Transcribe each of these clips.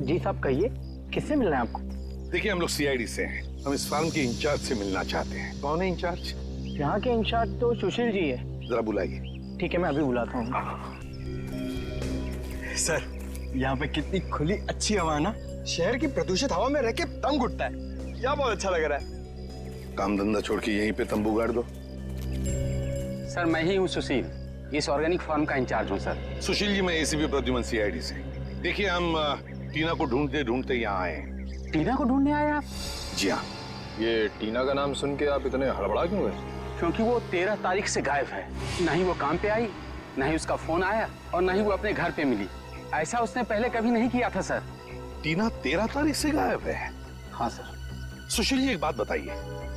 जी साहब कहिए, किससे मिलना है आपको? देखिए हम लोग सीआईडी से हैं, हम इस फार्म के इंचार्ज से मिलना चाहते हैं। कौन है इंचार्ज? यहाँ के इंचार्ज तो सुशील जी है। जरा बुलाइए। ठीक है, मैं अभी बुलाता हूँ। सर, यहाँ पे कितनी खुली अच्छी हवा है ना। शहर की प्रदूषित हवा में रह के दम घुटता है। यहाँ बहुत अच्छा लग रहा है। काम धंधा छोड़ के यहीं पे तंबू गाड़ दो। सर मैं ही हूँ सुशील, इस ऑर्गेनिक फार्म का इंचार्ज हूँ सर। सुशील जी, मैं एसीपी प्रद्युमन सीआईडी से। देखिए हम टीना को ढूंढते ढूंढते यहाँ आए हैं। टीना को ढूंढने आए आप? जी हाँ। ये टीना का नाम सुन के आप इतने हड़बड़ा क्यों हुए? क्योंकि वो 13 तारीख से गायब है। न ही वो काम पे आई, न ही उसका फोन आया और न ही वो अपने घर पे मिली। ऐसा उसने पहले कभी नहीं किया था सर। टीना 13 तारीख से गायब है? हाँ सर। सुशील जी एक बात बताइए,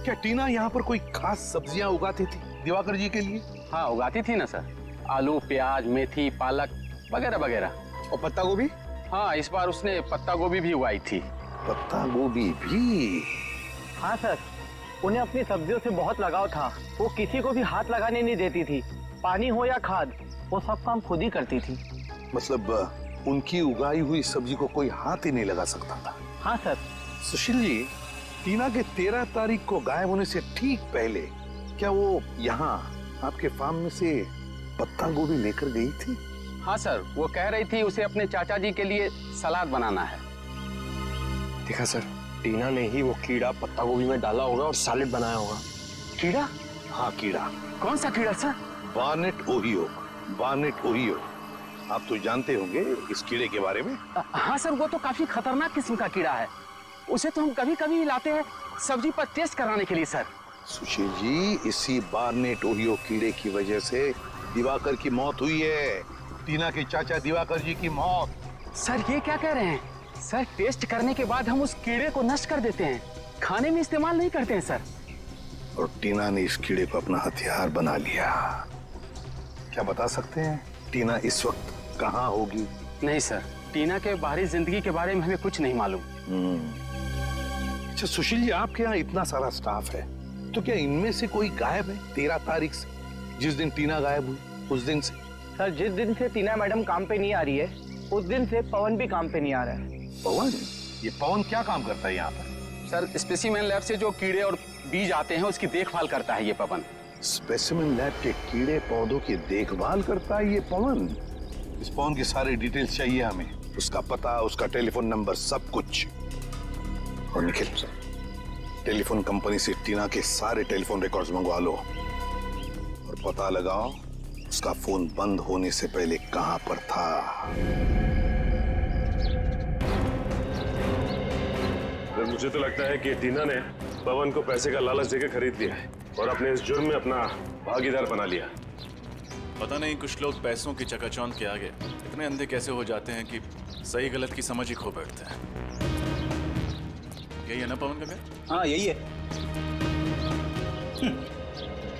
क्या टीना यहाँ पर कोई खास सब्जियां उगाती थी दिवाकर जी के लिए? हाँ उगाती थी ना सर, आलू, प्याज, मेथी, पालक वगैरह वगैरह। और पत्ता गोभी? हाँ इस बार उसने पत्ता गोभी भी उगाई थी। पत्ता गोभी भी? हाँ सर, उन्हें अपनी सब्जियों से बहुत लगाव था। वो किसी को भी हाथ लगाने नहीं देती थी। पानी हो या खाद, वो सब काम खुद ही करती थी। मतलब उनकी उगाई हुई सब्जी को कोई हाथ ही नहीं लगा सकता था? हाँ सर। सुशील जी, टीना के 13 तारीख को गायब होने से ठीक पहले क्या वो यहाँ आपके फार्म में से पत्ता गोभी लेकर गई थी? हाँ सर, वो कह रही थी उसे अपने चाचा जी के लिए सलाद बनाना है। देखा सर, टीना ने ही वो कीड़ा पत्ता गोभी में डाला होगा और सैलेड बनाया होगा। कीड़ा? हाँ कीड़ा। कौन सा कीड़ा sir? Barnett Ohio. Barnett Ohio, आप तो जानते होंगे इस कीड़े के बारे में। हाँ सर, वो तो काफी खतरनाक किस्म का कीड़ा है। उसे तो हम कभी कभी लाते हैं सब्जी पर टेस्ट कराने के लिए सर। सुशील जी, इसी बार्नेट ओहियो कीड़े की वजह से दिवाकर की मौत हुई है। टीना के चाचा दिवाकर जी की मौत। सर ये क्या कह रहे हैं? सर टेस्ट करने के बाद हम उस कीड़े को नष्ट कर देते हैं, खाने में इस्तेमाल नहीं करते हैं सर। और टीना ने इस कीड़े को अपना हथियार बना लिया। क्या बता सकते हैं टीना इस वक्त कहाँ होगी? नहीं सर, टीना के बाहरी जिंदगी के बारे में हमें कुछ नहीं मालूम। अच्छा सुशील जी, आपके यहाँ इतना सारा स्टाफ है, तो क्या इनमें से कोई गायब है 13 तारीख से, जिस दिन टीना गायब हुई उस दिन से? सर जिस दिन से टीना मैडम काम पे नहीं आ रही है, उस दिन से पवन भी काम पे नहीं आ रहा है। पवन? ये पवन क्या काम करता है यहाँ पर? सर स्पेसिमेन लैब से जो कीड़े और बीज आते हैं उसकी देखभाल करता है ये पवन। स्पेसिमेन लैब के कीड़े पौधों की देखभाल करता है ये पवन? इस पवन की सारी डिटेल्स चाहिए हमें, उसका पता, उसका टेलीफोन नंबर, सब कुछ। और निखिल, टेलीफोन कंपनी से टीना के सारे टेलीफोन रिकॉर्ड्स मंगवा लो और पता लगाओ उसका फोन बंद होने से पहले कहां पर था। मुझे तो लगता है कि टीना ने पवन को पैसे का लालच देकर खरीद लिया है और अपने इस जुर्म में अपना भागीदार बना लिया। पता नहीं कुछ लोग पैसों की चकाचौंध के आगे इतने अंधे कैसे हो जाते हैं कि सही गलत की समझ ही खो बैठते हैं। यही है ना पवन का घर? हाँ यही है।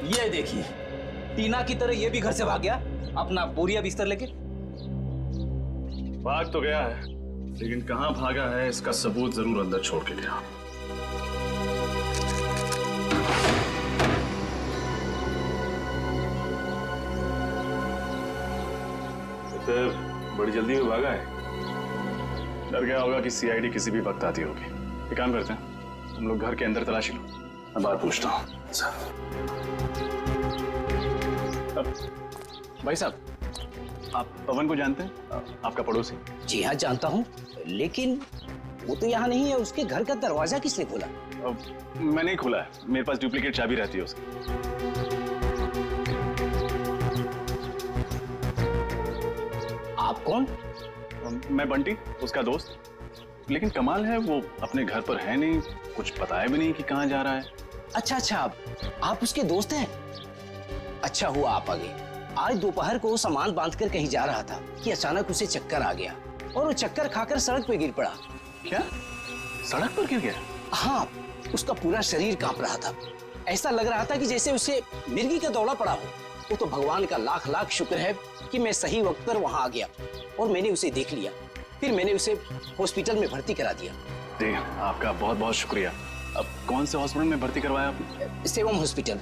ये देखिए, टीना की तरह ये भी घर से भाग गया अपना बोरिया बिस्तर लेके। भाग तो गया है, लेकिन कहां भागा है इसका सबूत जरूर अंदर छोड़ के गया। तो बड़ी जल्दी में भागा है। डर गया होगा कि सीआईडी किसी भी वक्त आती होगी। एक काम करते हैं, हम लोग घर के अंदर तलाशी लो, मैं बात पूछता हूँ। भाई साहब, आप पवन को जानते हैं? आपका पड़ोसी? जी हाँ जानता हूँ, लेकिन वो तो यहाँ नहीं है। उसके घर का दरवाजा किसने खोला? मैं नहीं खोला है, मेरे पास डुप्लीकेट चाबी रहती है उसकी। आप कौन? मैं बंटी, उसका दोस्त। लेकिन कमाल है वो अपने घर पर है नहीं, कुछ बताया भी नहीं कि कहाँ जा रहा है। अच्छा, आप उसके दोस्त हैं? अच्छा हुआ आप आ गए। आज दोपहर को सामान बांधकर कहीं जा रहा था कि अचानक उसे चक्कर आ गया और वो चक्कर खाकर सड़क पे गिर पड़ा। क्या? सड़क पर गिर गया? हाँ, उसका पूरा शरीर कांप रहा था। ऐसा लग रहा था कि जैसे उसे मिर्गी का दौड़ा पड़ा हो। वो तो भगवान का लाख लाख शुक्र है कि मैं सही वक्त पर वहां आ गया और मैंने उसे देख लिया। फिर मैंने उसे हॉस्पिटल में भर्ती करा दिया। जी, आपका बहुत बहुत शुक्रिया। अब कौन से हॉस्पिटल में भर्ती करवाया आपने? सेवम हॉस्पिटल।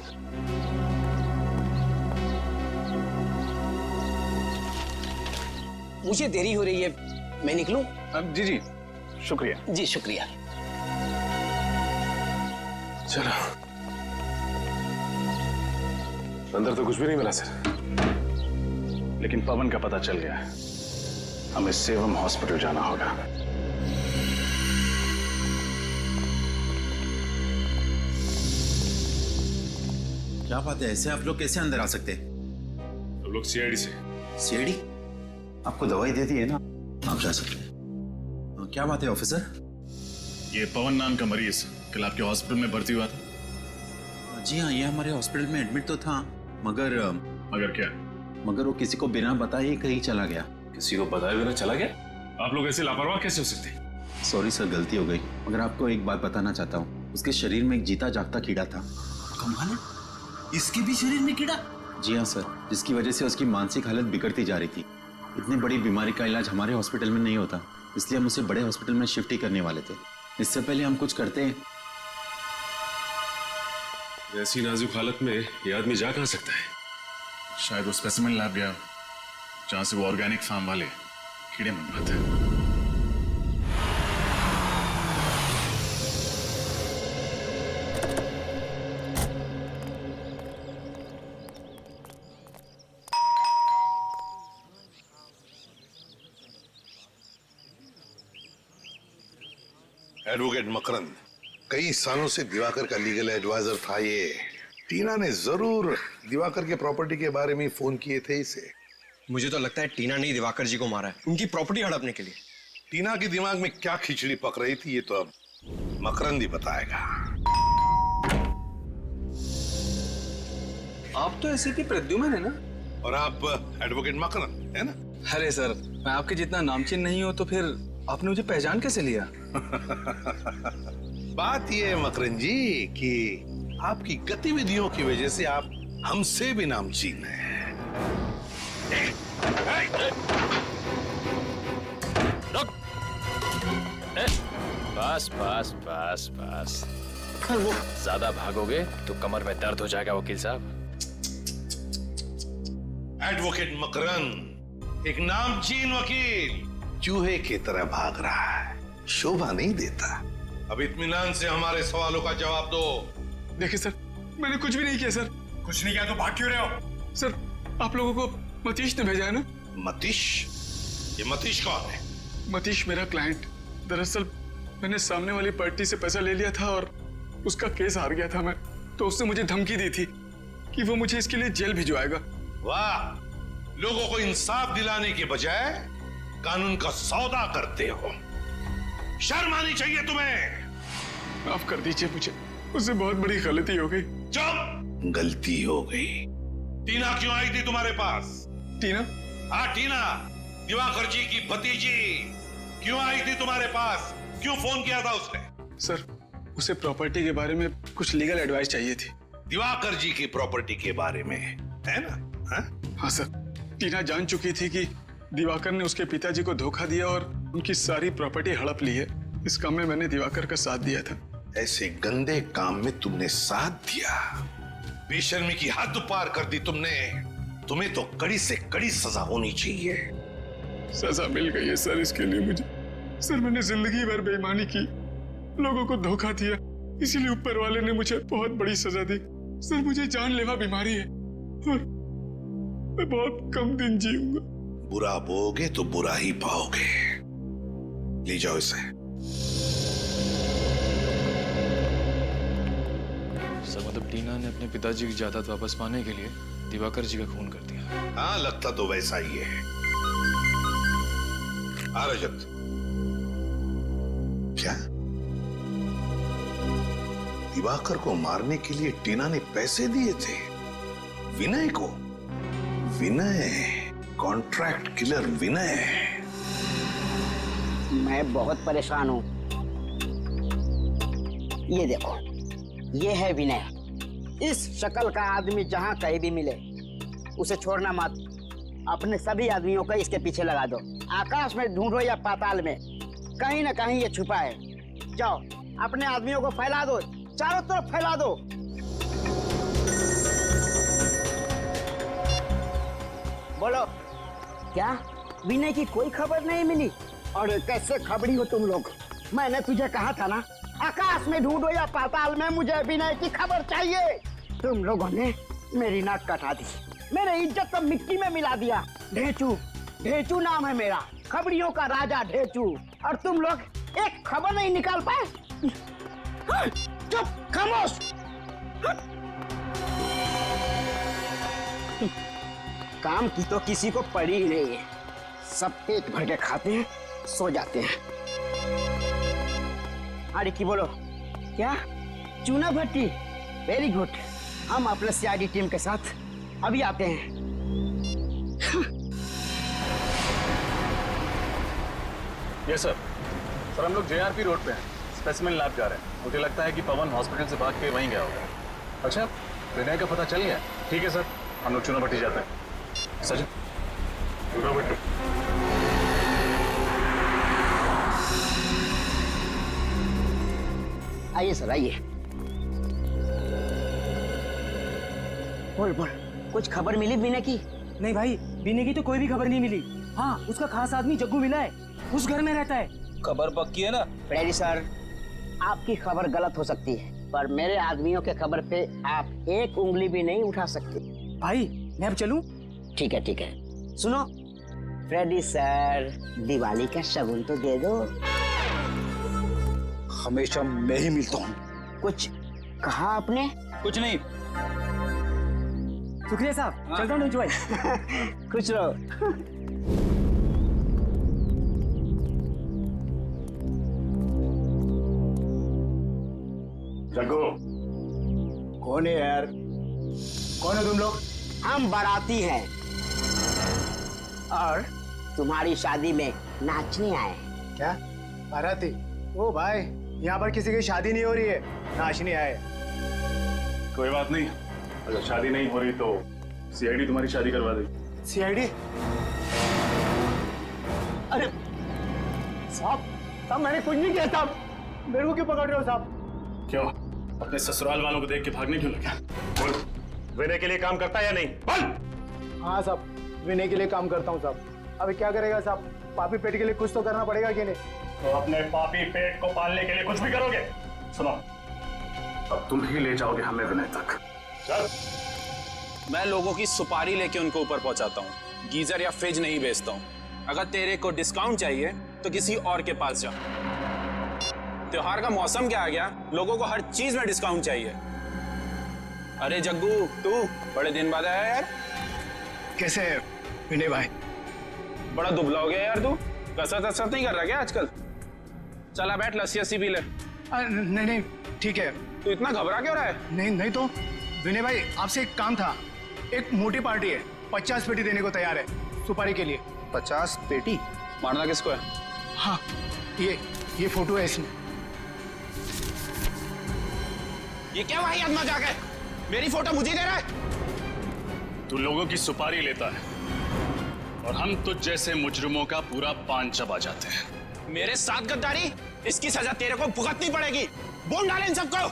मुझे देरी हो रही है, मैं निकलूं? जी, शुक्रिया। जी शुक्रिया। चलो, अंदर तो कुछ भी नहीं मिला सर। लेकिन पवन का पता चल गया है, हमें सेवम हॉस्पिटल जाना होगा। क्या बात है, ऐसे आप लोग कैसे अंदर आ सकते हैं? हम लोग सीआईडी से। सीआईडी? आपको दवाई दे दी है ना, आप जा सकते हैं। क्या बात है ऑफिसर? ये पवन नाम का मरीज कल आपके हॉस्पिटल में भर्ती हुआ था। जी हाँ, ये हमारे हॉस्पिटल में एडमिट तो था, मगर क्या? मगर वो किसी को बिना बताए ही कहीं चला गया। किसी को बताए बिना चला गया? आप लोग ऐसे लापरवाह कैसे हो सकते हैं? सॉरी सर, गलती हो गई। मगर आपको एक बात बताना चाहता हूँ, उसके शरीर में एक जीता जागता कीड़ा था। कमाल है, इसके भी शरीर में कीड़ा? जी हाँ सर, जिसकी वजह से उसकी मानसिक हालत बिगड़ती जा रही थी। इतनी बड़ी बीमारी का इलाज हमारे हॉस्पिटल में नहीं होता, इसलिए हम उसे बड़े हॉस्पिटल में शिफ्ट ही करने वाले थे। इससे पहले हम कुछ करते हैं। ऐसी नाजुक हालत में ये आदमी जा कहाँ सकता है? शायद वो स्पेसिमेन लैब गया, जहां से वो ऑर्गेनिक फार्म वाले कीड़े मंगवाते हैं। एडवोकेट मकरंद, कई सालों से दिवाकर का लीगल एडवाइजर था ये। टीना ने जरूर दिवाकर के प्रॉपर्टी के बारे में फोन किए थे इसे। मुझे तो लगता है टीना ने दिवाकर जी को मारा है उनकी प्रॉपर्टी हड़पने के लिए। टीना के दिमाग में क्या खिचड़ी पक रही थी ये तो अब मकरंद ही बताएगा। आप तो एसीपी प्रद्युमन है ना? और आप एडवोकेट मकरंद है ना? अरे सर, मैं आपके जितना नामचीन नहीं हूं तो फिर आपने मुझे पहचान कैसे लिया? बात ये है मकरंद जी कि आपकी गतिविधियों की वजह से आप हमसे भी नामचीन हैं। बस बस बस बस, ज्यादा भागोगे तो कमर में दर्द हो जाएगा वकील साहब। एडवोकेट मकरंद, एक नामचीन वकील चूहे की तरह भाग रहा है, शोभा नहीं देता। अब इत्मीनान से हमारे सवालों का जवाब दो। देखिए सर, मैंने कुछ भी नहीं किया सर। कुछ नहीं किया तो भाग क्यों रहे हो? सर, आप लोगों को मतीश ने भेजा है ना? मतीश? ये मतीश कौन है? मतीश मेरा क्लाइंट। दरअसल मैंने सामने वाली पार्टी से पैसा ले लिया था और उसका केस हार गया था मैं, तो उसने मुझे धमकी दी थी कि वो मुझे इसके लिए जेल भिजवाएगा। वाह, लोगों को इंसाफ दिलाने के बजाय कानून का सौदा करते हो। शर्म आनी चाहिए तुम्हें। माफ कर दीजिए मुझे, उससे बहुत बड़ी गलती हो गई। चुप! गलती हो गई। टीना क्यों आई थी तुम्हारे पास? टीना? हाँ टीना, दिवाकर जी की भतीजी क्यों आई थी तुम्हारे पास? क्यों फोन किया था उसने? सर, उसे प्रॉपर्टी के बारे में कुछ लीगल एडवाइस चाहिए थी। दिवाकर जी की प्रॉपर्टी के बारे में, है ना? हाँ सर, टीना जान चुकी थी कि दिवाकर ने उसके पिताजी को धोखा दिया और उनकी सारी प्रॉपर्टी हड़प ली है। इस काम में मैंने दिवाकर का साथ दिया था। ऐसे गंदे काम में तुमने साथ दिया, बेशर्मी की हद पार कर दी तुमने। तुम्हें तो कड़ी से कड़ी सजा होनी चाहिए। सजा मिल गई है सर इसके लिए मुझे। सर, मैंने जिंदगी भर बेईमानी की, लोगों को धोखा दिया, इसीलिए ऊपर वाले ने मुझे बहुत बड़ी सजा दी। सर, मुझे जानलेवा बीमारी है और मैं बहुत कम दिन जीऊंगा। बुरा बोगे तो बुरा ही पाओगे। ले जाओ इसे। सर, मतलब टीना ने अपने पिताजी की जायदाद वापस पाने के लिए दिवाकर जी का खून कर दिया। हाँ, लगता तो वैसा ही है। आ रजत, क्या दिवाकर को मारने के लिए टीना ने पैसे दिए थे विनय को? विनय, कॉन्ट्रैक्ट किलर विनय। मैं बहुत परेशान हूँ। ये देखो, ये है विनय। इस शक्ल का आदमी जहाँ कहीं भी मिले उसे छोड़ना मत। अपने सभी आदमियों को इसके पीछे लगा दो। आकाश में ढूंढो या पाताल में, कहीं ना कहीं ये छुपा है। जाओ, अपने आदमियों को फैला दो, चारों तरफ फैला दो। बोलो, क्या विनय की कोई खबर नहीं मिली? और कैसे खबरी हो तुम लोग? मैंने तुझे कहा था ना, आकाश में ढूंढो या पाताल में, मुझे विनय की खबर चाहिए। तुम लोगों ने मेरी नाक कटा दी, मेरे इज्जत तो मिट्टी में मिला दिया। ढेचू, ढेचू नाम है मेरा, खबरियों का राजा ढेचू। और तुम लोग एक खबर नहीं निकाल पाए। चुप, खामोश। काम की तो किसी को पड़ी ही नहीं है, सब पेट भर के खाते हैं, सो जाते हैं। अरे की बोलो क्या? चूना भट्टी, वेरी गुड। हम अपने सीआईडी टीम के साथ अभी आते हैं। Yes sir. सर हम लोग जेआरपी रोड पे हैं, स्पेसिमेन लैब जा रहे हैं। मुझे लगता है कि पवन हॉस्पिटल से भाग के वहीं गया होगा। अच्छा, विनय का पता चल गया? ठीक है सर, हम लोग चूना भट्टी जाते हैं। सचिन, चूना भट्टी। आइए सर, आइए। बोल बोल, कुछ खबर मिली विनय की? नहीं भाई, विनय की तो कोई भी खबर नहीं मिली। हाँ, उसका खास आदमी जग्गू मिला है, उस घर में रहता है। खबर पक्की है ना? फ्रेडी सर, आपकी खबर गलत हो सकती है, पर मेरे आदमियों के खबर पे आप एक उंगली भी नहीं उठा सकते। भाई मैं अब चलूं? ठीक है ठीक है। सुनो फ्रेडी सर, दिवाली का शगुन तो दे दो। हमेशा मैं ही मिलता हूँ। कुछ कहा आपने? कुछ नहीं। शुक्रिया साहब, चलता हूँ भाई। खुश रहो। जग्गू, कौन है यार? कौन है तुम लोग? हम बाराती हैं और तुम्हारी शादी में नाचने आए हैं। क्या बाराती? ओ भाई, यहाँ पर किसी की शादी नहीं हो रही है, नाचने आए। कोई बात नहीं, अगर शादी नहीं हो रही तो सीआईडी तुम्हारी शादी करवा देगी। सीआईडी? अरे साहब, साहब मैंने कुछ नहीं किया साहब, मेरे को क्यों पकड़ रहे हो साहब? क्यों, अपने ससुराल वालों को देख के भागने क्यों लगा? बोल, विनय के लिए काम करता है या नहीं? बोल। हाँ साहब, विनय के लिए काम करता हूँ साहब। अभी क्या करेगा साहब, पापी पेट के लिए कुछ तो करना पड़ेगा कि नहीं? तो अपने पापी पेट को पालने के लिए कुछ भी करोगे? सुनो, अब तुम ही ले जाओगे हमें विनय तक। चल। मैं लोगों की सुपारी लेके उनको ऊपर पहुंचाता हूँ, गीजर या फ्रिज नहीं बेचता हूँ। अगर तेरे को डिस्काउंट चाहिए तो किसी और के पास जा। त्योहार का मौसम क्या आ गया, लोगों को हर चीज में डिस्काउंट चाहिए। अरे जग्गू, तू बड़े दिन बाद आया यार। कैसे है विनय भाई? बड़ा दुबला हो गया यार तू, कसरत असरत नहीं कर रहा क्या आजकल? चला बैठ, लस्सी अस्सी पी ले। नहीं नहीं ठीक है। तू इतना घबरा क्यों रहा है? नहीं नहीं तो विनय भाई, आपसे एक काम था। एक मोटी पार्टी है, 50 पेटी देने को तैयार है सुपारी के लिए। 50 पेटी? मारना किसको है? हाँ, ये फोटो है इसमें। ये क्या भाई मजाक है? मेरी फोटो मुझे दे रहा है? तू लोगों की सुपारी लेता है और हम तुझ जैसे मुजरिमों का पूरा पान चबा जाते हैं। मेरे साथ गद्दारी, इसकी सजा तेरे को भुगतनी पड़ेगी। बोल डाले इन सबको।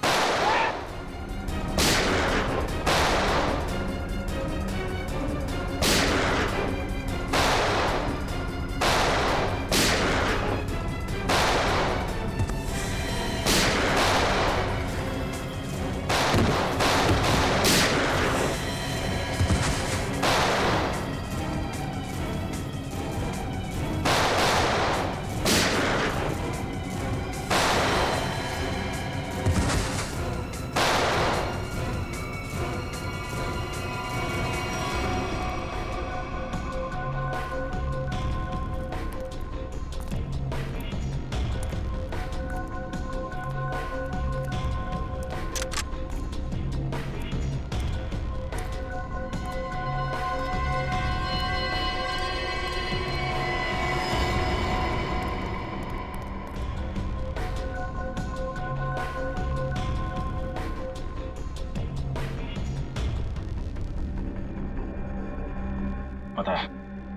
पता है,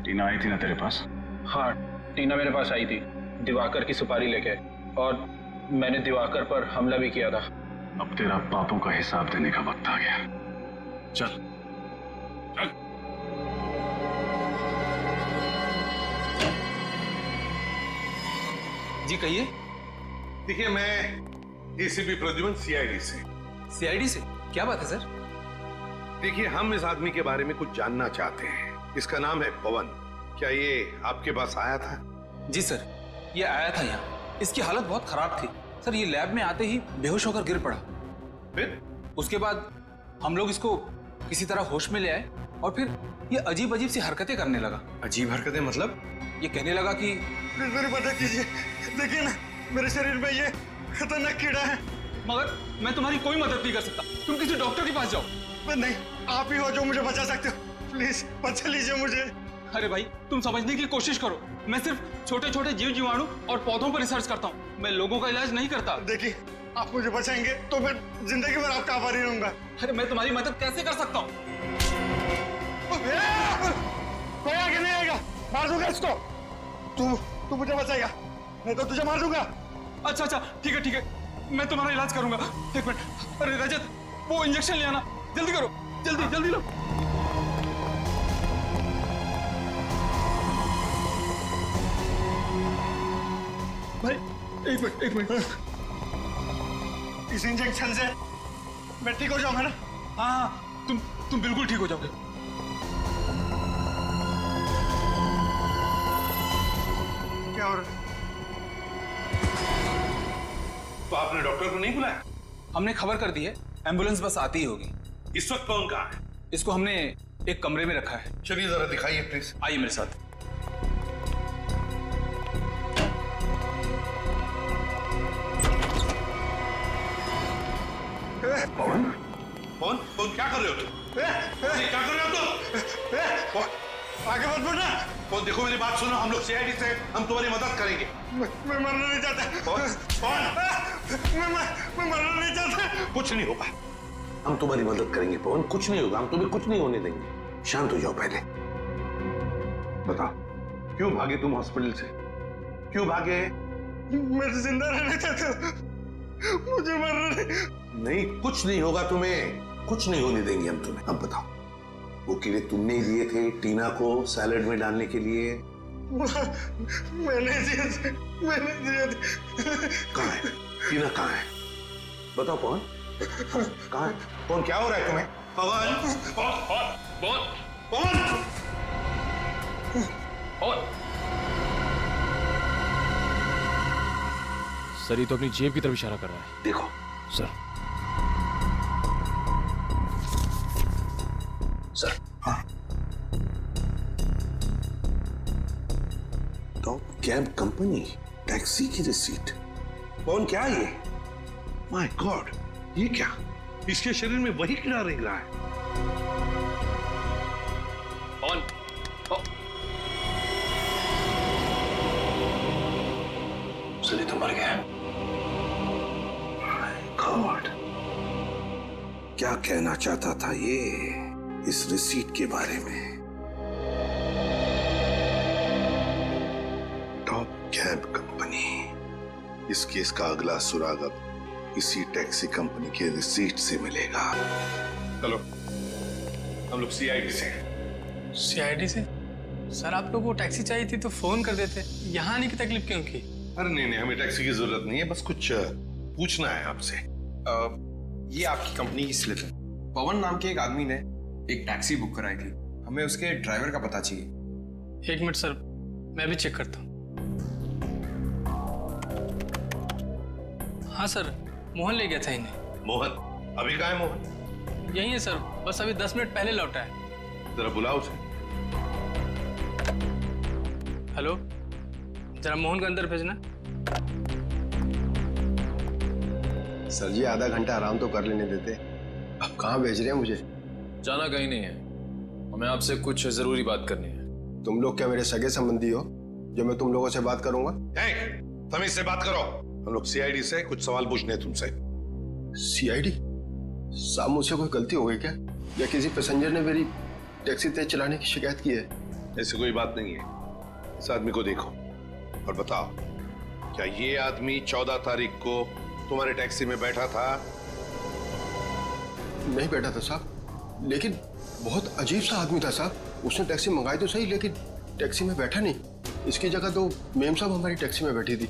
टीना आई थी ना तेरे पास? हाँ, टीना मेरे पास आई थी दिवाकर की सुपारी लेके, और मैंने दिवाकर पर हमला भी किया था। अब तेरा पापों का हिसाब देने का वक्त आ गया। चल चल। जी कहिए। देखिए, मैं एसीपी प्रद्युमन सीआईडी से। सीआईडी से? क्या बात है सर? देखिए, हम इस आदमी के बारे में कुछ जानना चाहते हैं। इसका नाम है पवन। क्या ये आपके पास आया था? जी सर, ये आया था यहाँ। इसकी हालत बहुत खराब थी सर। ये लैब में आते ही बेहोश होकर गिर पड़ा। फिर उसके बाद हम लोग इसको किसी तरह होश में ले आए और फिर ये अजीब अजीब सी हरकतें करने लगा। अजीब हरकतें मतलब? ये कहने लगा कि मेरी मदद कीजिए, देखिए ना मेरे शरीर में ये खतरनाक कीड़ा है। मगर मैं तुम्हारी कोई मदद नहीं कर सकता। तुम किसी डॉक्टर के पास जाओ। नहीं, आप ही हो जो मुझे बचा सकते हो। प्लीज बचा लीजिए मुझे। अरे भाई, तुम समझने की कोशिश करो। मैं सिर्फ छोटे छोटे जीव जीवाणु और पौधों पर रिसर्च करता हूँ। मैं लोगों का इलाज नहीं करता। देखिए, आप मुझे बचाएंगे तो फिर जिंदगी भर आपका आभारी रहूंगा। अरे मैं तुम्हारी मदद कैसे कर सकता हूँ? कोई आगे नहीं आएगा, मार दूंगा इसको। तू मुझे बचाएगा, नहीं तो तुझे मार दूंगा। अच्छा अच्छा, ठीक है ठीक है, मैं तुम्हारा इलाज करूंगा। एक मिनट। अरे रजत, वो इंजेक्शन ले आना, जल्दी करो, जल्दी जल्दी लो। भाई एक मिनट। इस इंजेक्शन से मैं ठीक हो जाऊंगा ना? हाँ, तुम बिल्कुल ठीक हो जाओगे। क्या हो रहा है? तो आपने डॉक्टर को नहीं बुलाया? हमने खबर कर दी है, एम्बुलेंस बस आती ही होगी। इस वक्त पवन कहाँ है? इसको हमने एक कमरे में रखा है। चलिए जरा दिखाइए प्लीज। आइए मेरे साथ। पवन, पवन, पवन क्या कर रहे हो तुम? क्या कर रहे हो तुम? आगे मत बढ़ना। पवन देखो, मेरी बात सुनो। हम लोग सीआईडी से, हम तुम्हारी मदद करेंगे। मैं मरना नहीं चाहता। मैं मरना नहीं चाहता। कुछ नहीं होगा, हम तुम्हारी मदद करेंगे पवन। कुछ नहीं होगा, हम तुम्हें कुछ नहीं होने देंगे। शांत हो जाओ पहले। बताओ, क्यों भागे तुम हॉस्पिटल से? क्यों भागे? मैं जिंदा रहना चाहता हूँ, मुझे मरना नहीं। कुछ नहीं होगा तुम्हें, कुछ नहीं होने देंगे हम तुम्हें। अब बताओ, वो कीड़े तुमने ही दिए थे टीना को सैलेड में डालने के लिए? मैंने दिए थे। कहाँ है टीना? कहाँ है? बताओ पवन, कहाँ है? पवन क्या हो रहा है तुम्हें? पवन, पवन, पवन, पवन। सर, ये तो अपनी जेब की तरफ इशारा कर रहा है। देखो सर। सर, हाँ। टॉप कैब कंपनी, टैक्सी की रिसीट। पवन क्या है ये? माय गॉड, ये क्या? इसके शरीर में वही कीड़ा रह रहा है। पवन, चलिए तो मर गया। माय गॉड, क्या कहना चाहता था ये इस रिसीट के बारे में? Top cab company. इस केस का अगला सुराग अब इसी टैक्सी कंपनी के रिसीट से मिलेगा। चलो, हम लोग सीआईडी से। सीआईडी से? सर, आप लोग को टैक्सी चाहिए थी तो फोन कर देते। यहाँ आने की तकलीफ क्यों की? अरे नहीं नहीं, हमें टैक्सी की जरूरत नहीं है, बस कुछ पूछना है आपसे। ये आपकी कंपनी की स्लिप है। पवन नाम के एक आदमी ने एक टैक्सी बुक कराई थी, हमें उसके ड्राइवर का पता चाहिए। एक मिनट सर, मैं भी चेक करता हूँ। हाँ सर, मोहन ले गया था इन्हें। मोहन? अभी कहाँ है मोहन? यही है सर, बस अभी 10 मिनट पहले लौटा है। जरा बुलाओ उसे। हेलो, जरा मोहन को अंदर भेजना। सर जी, आधा घंटा आराम तो कर लेने देते। अब कहाँ भेज रहे हैं मुझे? जाना कहीं नहीं है, हमें आपसे कुछ जरूरी बात करनी है। तुम लोग क्या मेरे सगे संबंधी हो जो मैं तुम लोगों से बात करूंगा? तमीज से बात करो। हम लोग सीआईडी से कुछ सवाल पूछने हैं तुमसे। सीआईडी? साहब, मुझसे कोई गलती हो गई क्या, या किसी पैसेंजर ने मेरी टैक्सी तेज चलाने की शिकायत की है? ऐसी कोई बात नहीं है। इस आदमी को देखो और बताओ, क्या ये आदमी 14 तारीख को तुम्हारे टैक्सी में बैठा था? नहीं बैठा था साहब, लेकिन बहुत अजीब सा आदमी था साहब। उसने टैक्सी मंगाई तो सही, लेकिन टैक्सी में बैठा नहीं। इसकी जगह तो मेम साहब हमारी टैक्सी में बैठी थी।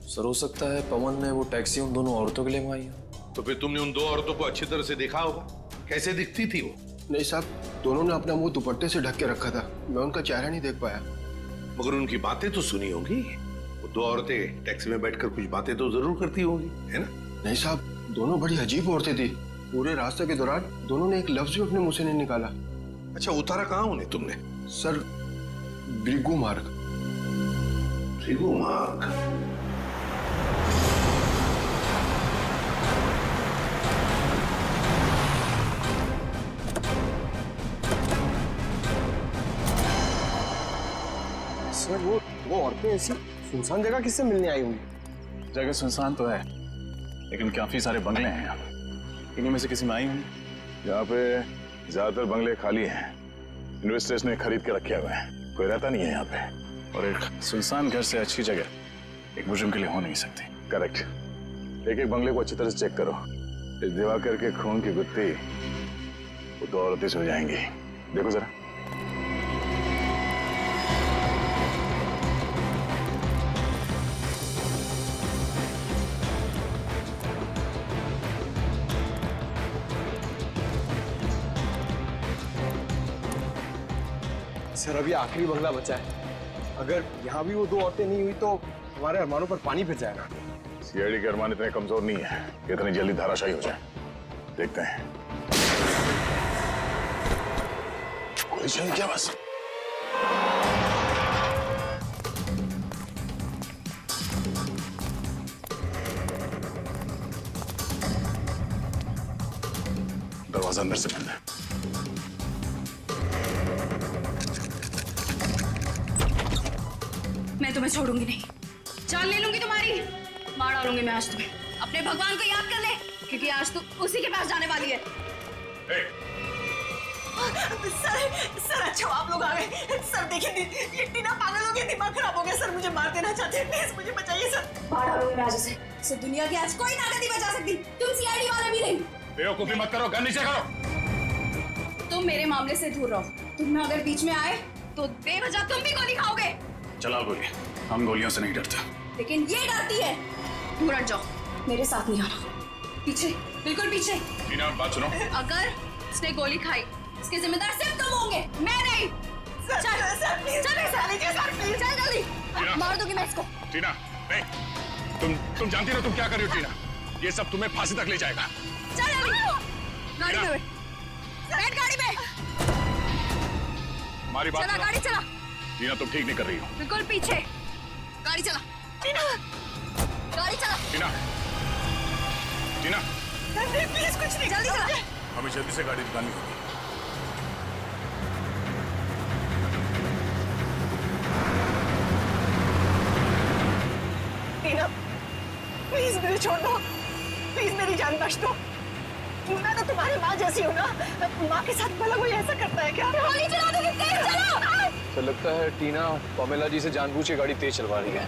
सर हो सकता है पवन ने वो टैक्सी उन दोनों औरतों के लिए मंगाई है। तो फिर तुमने उन दो औरतों को अच्छी तरह से देखा होगा, कैसे दिखती थी वो? नहीं साहब, दोनों ने अपना मुंह दुपट्टे से ढक के रखा था, मैं उनका चेहरा नहीं देख पाया। मगर उनकी बातें तो सुनी होंगी। वो दो औरतें टैक्सी में बैठकर कुछ बातें तो जरूर करती होंगी, है ना? नहीं साहब, दोनों बड़ी अजीब औरतें थी। पूरे रास्ते के दौरान दोनों ने एक लफ्ज भी अपने मुंह से नहीं निकाला। अच्छा, उतारा कहाँ उन्हें तुमने? सर, ब्रिगू मार्ग। ब्रिगू मार्ग? सर वो औरतें ऐसी सुनसान जगह किससे मिलने आई होंगी? जगह सुनसान तो है, लेकिन काफी सारे बंगले हैं यहाँ। इन्हीं में से किसी में आई होंगी। यहाँ पे ज्यादातर बंगले खाली हैं, इन्वेस्टर्स ने खरीद के रखे हुए हैं, कोई रहता नहीं है यहाँ पे। और एक सुनसान घर से अच्छी जगह एक मुजरिम के लिए हो नहीं सकती। करेक्ट। एक एक बंगले को अच्छी तरह से चेक करो। इस दिवाकर के खून की गुत्थी वो दो औरतें सुल जाएंगी। देखो जरा। सर, अभी आखिरी बंगला बचा है। अगर यहाँ भी वो दो औरतें नहीं हुई तो हमारे अरमानों पर पानी फिर जाएगा। सीआईडी के अरमान इतने कमजोर नहीं है कि इतनी जल्दी धाराशायी हो जाए। देखते हैं। गोली चली क्या बस? दरवाजा अंदर से बंद है। मैं तुम्हें छोड़ूंगी नहीं, जान ले लूंगी तुम्हारी, मार डालूंगी मैं आज तुम्हें। अपने भगवान को याद कर ले, क्योंकि आज तू उसी के पास जाने वाली है। सर अच्छा आप लोग आ गए। सर देखिए, ये टीना पागल हो गई, दिमाग खराब हो गया। सर मुझे मार देना चाहते हैं, प्लीज मुझे बचाइए सर। मार डालूंगी मैं आज उसे। इस दुनिया की आज कोई ताकत नहीं बचा सकती, तुम सीआईडी वाले भी नहीं। बेवकूफी मत करो, गन नीचे करो। तुम मेरे मामले से दूर रहो। तुम अगर बीच में आए तो बेवजह तुम भी गोली खाओगे। चलाओ गोली, हम गोलियों से नहीं डरते। लेकिन ये डरती है। दूर हट जाओ, मेरे साथ नहीं आना। पीछे, बिल्कुल पीछे। टीना, बात सुनो। अगर उसने गोली खाई, इसके जिम्मेदार सिर्फ तुम होंगे, मैं नहीं। चल चल प्लीज, चल जल्दी। मार दूंगी मैं इसको। टीना, नहीं, तुम जानती हो तुम क्या कर रही हो टीना? ये सब तुम्हें फांसी तक ले जाएगा। चल जल्दी, गाड़ी में बैठ, गाड़ी में। हमारी बात चला, गाड़ी चला। टीना, तुम ठीक नहीं कर रही हो। बिल्कुल पीछे, गाड़ी चला। टीना, गाड़ी चला। टीना, टीना, प्लीज कुछ नहीं, जल्दी चला। हमें जल्दी से गाड़ी निकालनी होगी। टीना, प्लीज मुझे छोड़ दो, प्लीज मेरी जान बख्श दो। मैं तो तुम्हारी माँ जैसी हूँ ना, माँ के साथ भला कोई ऐसा करता है क्या? गोली चला दो, तेज चलो। तो लगता है टीना पमेला जी से जानबूझ के गाड़ी तेज चलवा रही है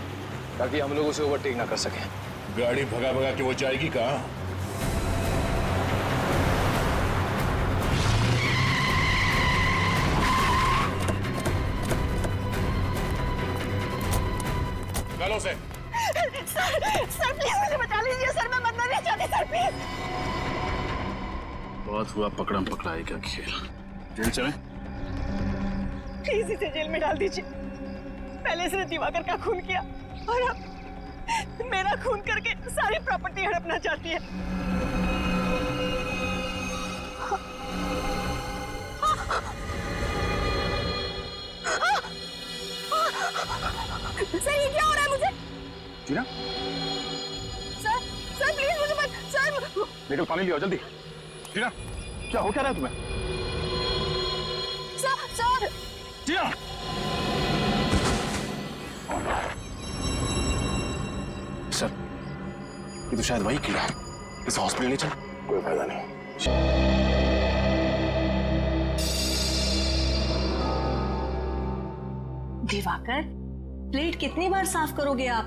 ताकि हम लोग उसे ओवरटेक ना कर सकें। गाड़ी भगा भगा के वो जाएगी कहाँ? गालों से। सर प्लीज मुझे बचा लीजिए सर, मैं मरना नहीं चाहती सर, प्लीज। बहुत हुआ पकड़म पकड़ाई का खेल। जेल चले? प्लीज इसे जेल में डाल दीजिए। पहले इसने दिवाकर का खून किया और अब मेरा खून करके सारी प्रॉपर्टी हड़पना चाहती है। सर ये क्या हो रहा है मुझे? टीना, सर प्लीज मुझे मत। सर निकल, पानी लियो जल्दी। टीना, क्या हो क्या रहा है तुम्हें? सर टीना, सर ये तो शायद वही कीड़ा। इसे हॉस्पिटल ले चल। कोई फायदा नहीं। दिवाकर, प्लेट कितनी बार साफ करोगे आप?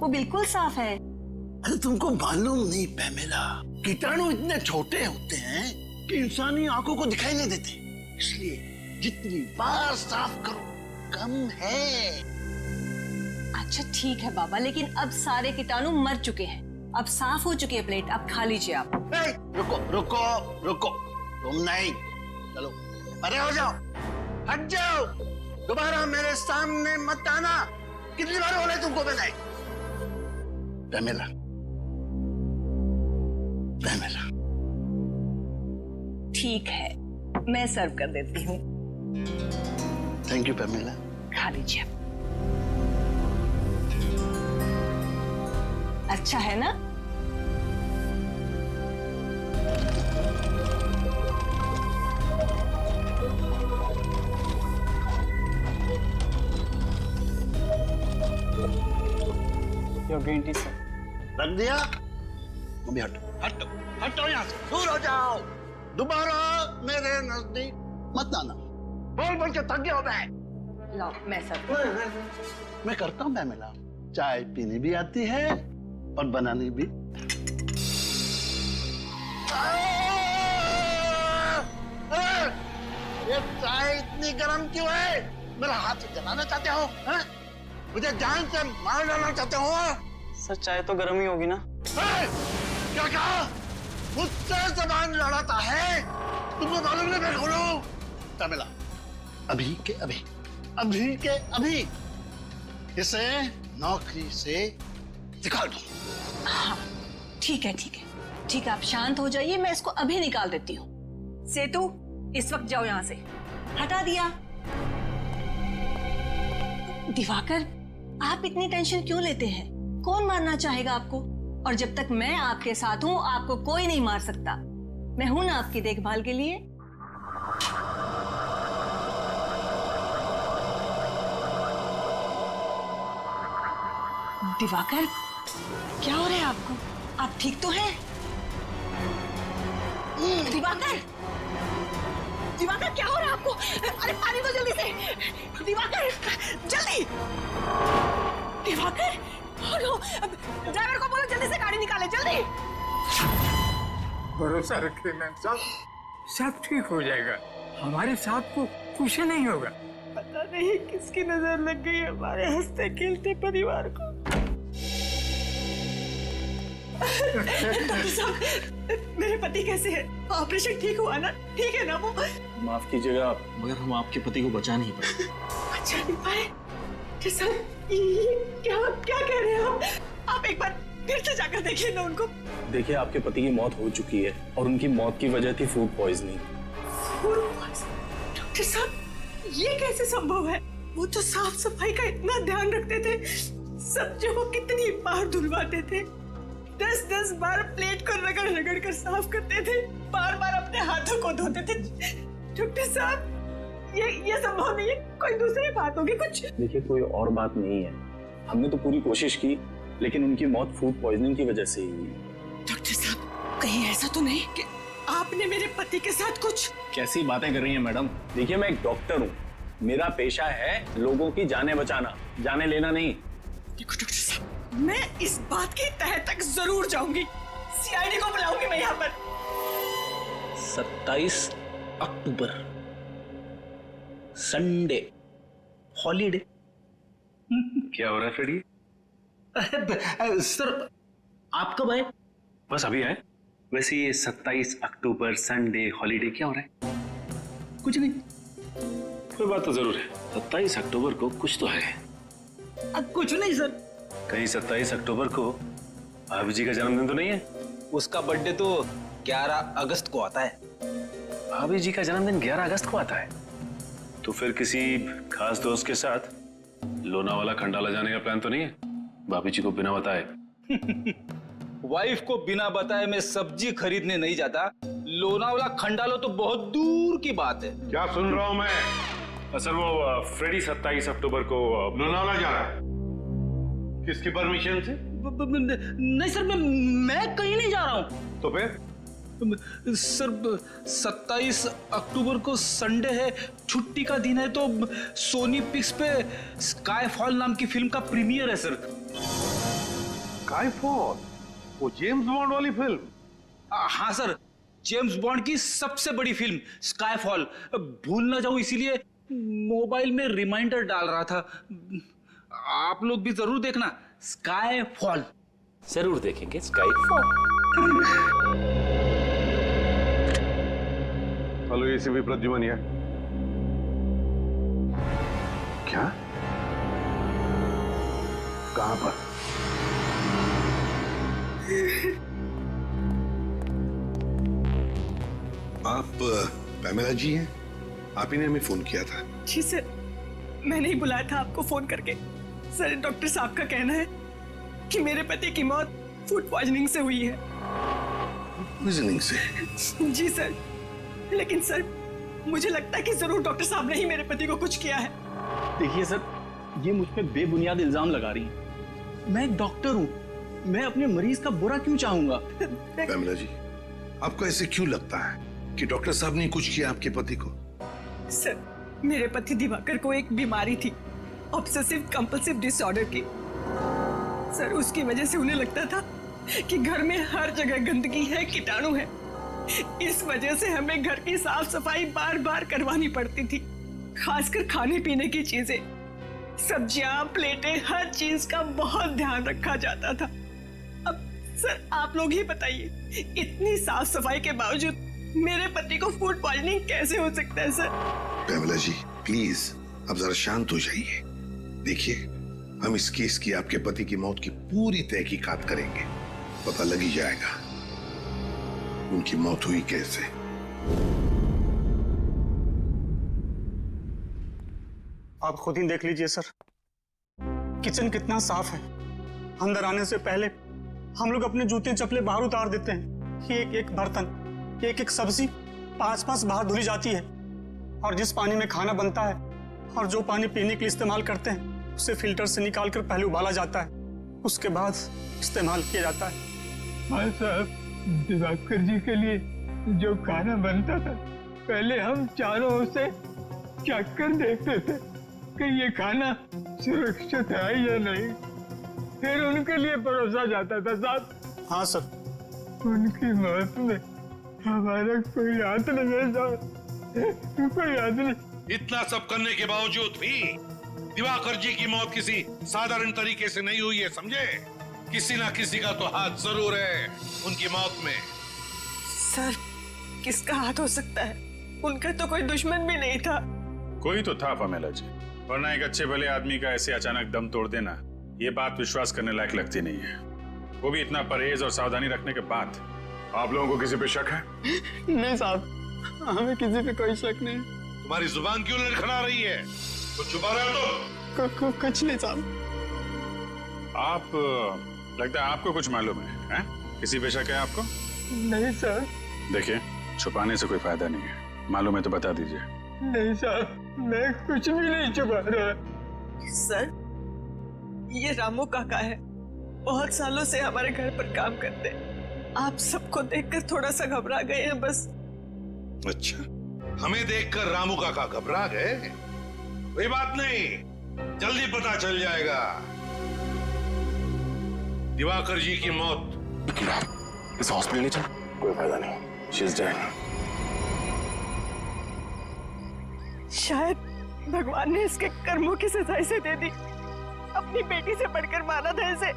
वो बिल्कुल साफ है। अरे तुमको मालूम नहीं पैमेला, कीटाणु इतने छोटे होते हैं कि इंसानी आंखों को दिखाई नहीं देते, इसलिए जितनी बार साफ करो कम है। अच्छा ठीक है बाबा, लेकिन अब सारे कीटाणु मर चुके हैं, अब साफ हो चुकी है प्लेट, अब खा लीजिए आप। रुको रुको रुको, तुम नहीं, चलो परे हो जाओ, हट जाओ, दोबारा मेरे सामने मत आना। कितनी बार बोले तुमको मैंने? Pamela, Pamela. ठीक है, मैं सर्व कर देती हूँ। Thank you Pamela. खा लीजिए। अच्छा है ना? Your green tea sir. रख दिया? मम्मी हटो हटो हटो, यहाँ से दूर हो जाओ, दोबारा मेरे नजदीक मत आना। बोल बोल के थक गया हो मैं। लो मैं सब मैं करता हूँ पैमेला, चाय पीनी भी आती है और बनानी भी। ये चाय इतनी गर्म क्यों है? मेरा हाथ जलाना चाहते हो? हैं? मुझे जान से मार डालना चाहते हो? सर चाय तो गर्म ही होगी ना। क्या कहा? मुझसे जबान लड़ाता है? तुमको मालूम नहीं मैं कौन हूं? पैमेला, अभी के अभी, अभी के अभी इसे नौकरी से निकाल दो। हाँ ठीक है ठीक है ठीक है, आप शांत हो जाइए, मैं इसको अभी निकाल देती हूँ। सेतु इस वक्त जाओ यहाँ से। हटा दिया। दिवाकर, आप इतनी टेंशन क्यों लेते हैं? कौन मारना चाहेगा आपको? और जब तक मैं आपके साथ हूं आपको कोई नहीं मार सकता। मैं हूं ना आपकी देखभाल के लिए। दिवाकर, क्या हो रहा है आपको? आप ठीक तो हैं? दिवाकर, दिवाकर क्या हो रहा है आपको? अरे पानी दो जल्दी से। दिवाकर जल्दी। दिवाकर, ड्राइवर को बोलो जल्दी से गाड़ी निकाले, जल्दी। भरोसा रखिए मैम साहब, सब ठीक हो जाएगा, हमारे साथ को कुछ नहीं होगा। पता नहीं किसकी नजर लग गई हमारे हंसते खेलते परिवार को। डॉक्टर साहब, मेरे पति कैसे हैं? ऑपरेशन ठीक हुआ ना? ठीक है ना वो? माफ कीजिएगा मगर हम आपके पति को बचा नहीं पाए। बचा नहीं पाए? डॉक्टर साहब ये क्या क्या कह रहे हैं आप? आप एक बार फिर से जाकर देखिए ना उनको। देखिए आपके पति की मौत हो चुकी है और उनकी मौत की वजह थी फूड पॉइजनिंग। डॉक्टर साहब ये कैसे संभव है? वो तो साफ सफाई का इतना ध्यान रखते थे, सब्जियों को कितनी बार धुलवाते थे, 10-10 बार प्लेट को रगड़ रगड़ कर साफ करते थे, बार बार अपने हाथों को धोते थे। डॉक्टर साहब ये संभव नहीं है, कोई दूसरी बात होगी कुछ। देखिए कोई और बात नहीं है, हमने तो पूरी कोशिश की लेकिन उनकी मौत फूड पॉइजनिंग की वजह से ही हुई। डॉक्टर साहब कहीं ऐसा तो नहीं कि आपने मेरे पति के साथ कुछ? कैसी बातें कर रही हैं मैडम? देखिए मैं एक डॉक्टर हूँ, मेरा पेशा है लोगों की जानें बचाना, जाने लेना नहीं। देखो डॉक्टर साहब, मैं इस बात की तह तक जरूर जाऊंगी, सीआईडी को बुलाऊंगी मैं यहाँ पर। 27 अक्टूबर संडे हॉलीडे। क्या हो रहा है फ्रेडी? सर आप कब आए? बस अभी आए। वैसे ये 27 अक्टूबर संडे हॉलीडे क्या हो रहा है? कुछ नहीं। कोई बात तो जरूर है, 27 अक्टूबर को कुछ तो है। अब कुछ नहीं सर। कहीं 27 अक्टूबर को भाभी जी का जन्मदिन तो नहीं है? उसका बर्थडे तो 11 अगस्त को आता है। भाभी जी का जन्मदिन 11 अगस्त को आता है? तो फिर किसी खास दोस्त के साथ लोनावाला खंडाला जाने का प्लान तो नहीं है? भाभी जी को बिना बताए। वाइफ को बिना बताए मैं सब्जी खरीदने नहीं जाता, लोनावाला खंडालो तो बहुत दूर की बात है। क्या सुन रहा हूं मैं? सर वो फ्रेडी 27 अक्टूबर को लोनावाला जा रहा है। किसकी परमिशन से? नहीं सर, मैं कहीं नहीं जा रहा हूँ। तो फिर? सर 27 अक्टूबर को संडे है, छुट्टी का दिन है, तो सोनी पिक्स पे स्काईफॉल नाम की फिल्म का प्रीमियर है सर। स्काईफॉल? वो जेम्स बॉन्ड वाली फिल्म? हाँ सर, जेम्स बॉन्ड की सबसे बड़ी फिल्म स्काईफॉल। भूल ना जाऊं इसीलिए मोबाइल में रिमाइंडर डाल रहा था। आप लोग भी जरूर देखना स्काई फॉल। जरूर देखेंगे sky fall. Hello ACP Pradyuman है। क्या? कहां पर? आप पैमेला जी हैं? आप ही ने हमें फोन किया था। जी सर, मैंने ही बुलाया था आपको फोन करके। सर, डॉक्टर साहब का कहना है कि मेरे पति की मौत फूड पॉइजनिंग से हुई है। पॉइजनिंग से? जी सर, लेकिन सर मुझे लगता है कि जरूर डॉक्टर साहब ने ही मेरे पति को कुछ किया है। देखिए सर, ये मुझ पे बेबुनियाद इल्जाम लगा रही हैं। मैं एक डॉक्टर हूँ, मैं अपने मरीज का बुरा क्यों चाहूंगा? पैमेला जी, आपको ऐसे क्यों लगता है कि डॉक्टर साहब ने कुछ किया आपके पति को? सर, मेरे पति दिवाकर को एक बीमारी थी, ऑब्सेसिव कंपल्सिव डिसऑर्डर की। सर, उसकी वजह से उन्हें लगता था कि घर में हर जगह गंदगी है, कीटाणु है। इस वजह से हमें घर की साफ सफाई बार बार करवानी पड़ती थी, खासकर खाने पीने की चीजें, सब्जियां, प्लेटें, हर चीज का बहुत ध्यान रखा जाता था। अब सर आप लोग ही बताइए, इतनी साफ सफाई के बावजूद मेरे पति को फूड पॉइजनिंग कैसे हो सकता है? सर पैमेला जी प्लीज अब जरा शांत हो जाइए। देखिए, हम इस केस की, आपके पति की मौत की पूरी तहकीकात करेंगे। पता लग ही जाएगा उनकी मौत हुई कैसे। आप खुद ही देख लीजिए सर, किचन कितना साफ है। अंदर आने से पहले हम लोग अपने जूते चप्पलें बाहर उतार देते हैं। एक एक बर्तन, एक एक सब्जी 5-5 बार धुली जाती है। और जिस पानी में खाना बनता है और जो पानी पीने के लिए इस्तेमाल करते हैं, उसे फिल्टर से निकाल कर पहले उबाला जाता है, उसके बाद इस्तेमाल किया जाता है। हाँ साहब, दिवाकर जी के लिए जो खाना बनता था, पहले हम चारों ओर से चख कर देखते थे कि ये खाना सुरक्षित है या नहीं, फिर उनके लिए परोसा जाता था साहब। हाँ सर। उनकी मौत में हमारा कोई हाथ नहीं है साहब, कोई हाथ नहीं। इतना सब करने के बावजूद भी दिवाकर जी की मौत किसी साधारण तरीके से नहीं हुई है, समझे? किसी ना किसी का तो हाथ जरूर है उनकी मौत में। सर, किसका हाथ हो सकता है? उनका तो कोई दुश्मन भी नहीं था। कोई तो था पैमेला जी, वरना एक अच्छे भले आदमी का ऐसे अचानक दम तोड़ देना, ये बात विश्वास करने लायक लगती नहीं है, वो भी इतना परहेज और सावधानी रखने के बाद। आप लोगों को किसी पे शक है? नहीं साहब, हमें किसी पे कोई शक नहीं। तुम्हारी जुबान क्यों लड़खड़ा रही है? कुछ छुपा रहे हो तुम? कुछ नहीं साहब। आप, लगता है आपको कुछ मालूम है? किसी पे शक है आपको? नहीं सर। देखिए, छुपाने से कोई फायदा नहीं है, मालूम है तो बता दीजिए। नहीं साहब, मैं कुछ भी नहीं छुपा रहा। सर, ये रामू काका है, बहुत सालों से हमारे घर पर काम करते हैं। आप सबको देखकर थोड़ा सा घबरा गए हैं बस। अच्छा, हमें देखकर रामू काका घबरा गए? कोई बात नहीं, जल्दी पता चल जाएगा। दिवाकर जी की मौत इस हॉस्पिटल ले चल, कोई फायदा नहीं, शी इज डेड। शायद भगवान ने इसके कर्मों की सजा इसे दे दी। अपनी बेटी से बढ़कर माना था इसे,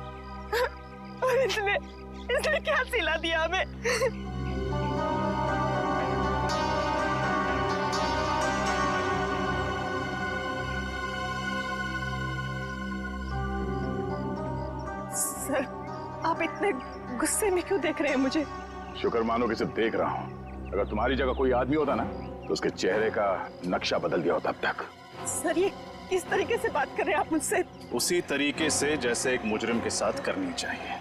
और इसने क्या सिला दिया हमें। सर, आप इतने गुस्से में क्यों देख रहे हैं मुझे? शुक्र मानो कि सिर्फ देख रहा हूँ, अगर तुम्हारी जगह कोई आदमी होता ना तो उसके चेहरे का नक्शा बदल गया होता अब तक। सर, ये किस तरीके से बात कर रहे हैं आप मुझसे? उसी तरीके से जैसे एक मुजरिम के साथ करनी चाहिए।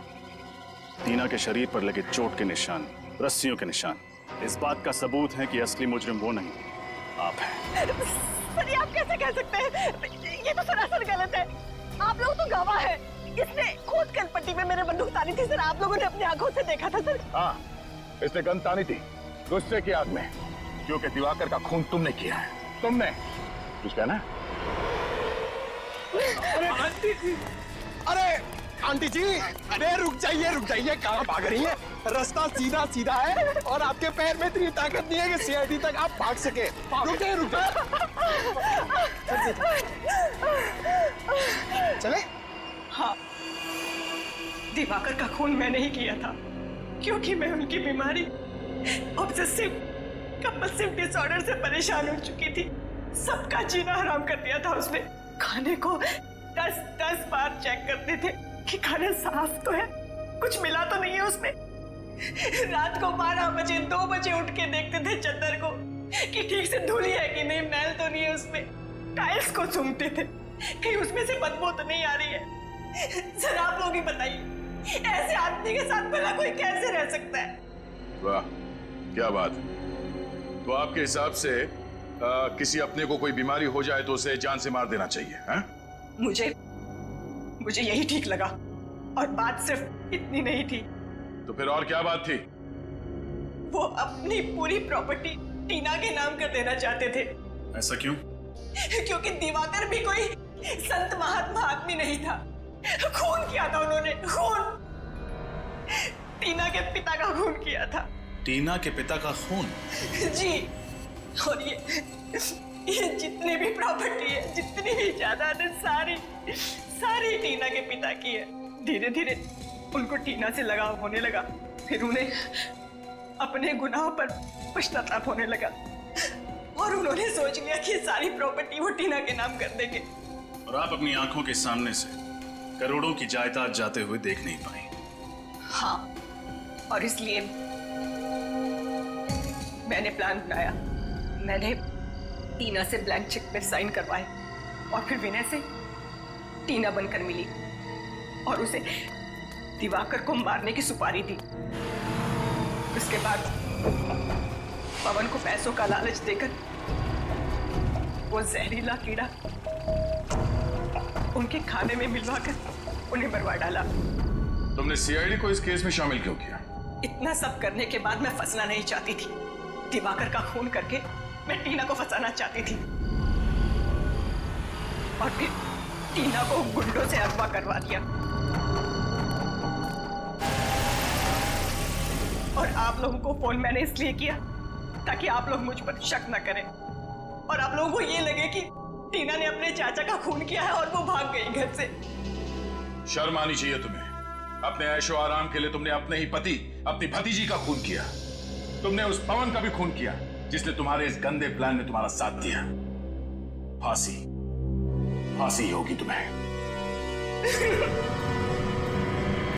टीना के शरीर पर लगे चोट के निशान, रस्सियों के निशान, इस बात का सबूत है कि असली मुजरिम वो नहीं, आप हैं। सर, ये आप कैसे कह सकते हैं? ये तो सरासर गलत है। आप लोग तो गवाह हैं। इसने खुद कलपट्टी में मेरे बंदूक तानी थी सर, आप लोगों ने अपनी आंखों से देखा था सर। हाँ, इसने गन तानी थी गुस्से की आग में, क्योंकि दिवाकर का खून तुमने किया है, तुमने कुछ कहना? अरे आंटी जी, अरे आंटी जी, अरे रुक जाइए, कहाँ भाग रही है? रास्ता सीधा सीधा है और आपके पैर में इतनी ताकत नहीं है कि सीआईडी तक आप भाग सके। रुक जाइए। चले? दिवाकर का खून मैंने ही किया था, क्योंकि मैं उनकी बीमारी ऑब्सेसिव कंपल्सिव डिसऑर्डर से परेशान हो चुकी थी। सबका जीना हराम कर दिया था उसने। खाने को 10-10 बार चेक करते थे कि खाना साफ तो है, कुछ मिला तो नहीं है उसमें। रात को 12 बजे 2 बजे उठ के देखते थे चद्दर को कि ठीक से धुली है कि नहीं, मैल तो नहीं है उसमें। टाइल्स को सूंघते थे कहीं उसमें से बदबू तो नहीं आ रही है। जरा आप लोग ही बताइए, ऐसे आदमी के साथ भला कोई कैसे रह सकता है? वाह, क्या बात है। तो आपके हिसाब से किसी अपने को कोई बीमारी हो जाए तो उसे जान से मार देना चाहिए, हैं? मुझे यही ठीक लगा, और बात सिर्फ इतनी नहीं थी। तो फिर और क्या बात थी? वो अपनी पूरी प्रॉपर्टी टीना के नाम कर देना चाहते थे। ऐसा क्यों? क्योंकि दिवाकर भी कोई संत महात्मा आदमी नहीं था। खून किया था उन्होंने, खून। टीना के पिता का खून किया था। टीना के पिता का खून? जी, और ये जितनी भी प्रॉपर्टी है, जितनी भी जायदाद है, सारी टीना के पिता की है। धीरे धीरे उनको टीना से लगाव होने लगा, फिर उन्हें अपने गुनाहों पर पश्चाताप होने लगा, और उन्होंने सोच लिया कि सारी प्रॉपर्टी वो टीना के नाम कर देंगे। और आप अपनी आंखों के सामने से करोड़ों की जायदाद जाते हुए देख नहीं पाई। हाँ, और इसलिए मैंने प्लान बनाया। मैंने टीना से ब्लैंक चेक पे साइन करवाए, और फिर विनय से टीना बनकर मिली और उसे दिवाकर को मारने की सुपारी दी। उसके बाद पवन को पैसों का लालच देकर वो जहरीला कीड़ा उनके खाने में मिलवाकर उन्हें मरवा डाला। तुमने सीआईडी को इस केस में शामिल क्यों किया? इतना सब करने के बाद मैं फंसना नहीं चाहती थी। दिवाकर का खून करके मैं टीना को फंसाना चाहती थी, और फिर टीना को गुंडों से अगवा करवा दिया। और आप लोगों को फोन मैंने इसलिए किया ताकि आप लोग मुझ पर शक न करें, और आप लोगों को ये लगे कि टीना ने अपने चाचा का खून किया है और वो भाग गई घर से। शर्म आनी चाहिए तुम्हें। अपने ऐशो आराम के लिए तुमने अपने ही पति, अपनी भतीजी का खून किया। तुमने उस पवन का भी खून किया जिसने तुम्हारे इस गंदे प्लान में तुम्हारा साथ दिया। फांसी होगी तुम्हें।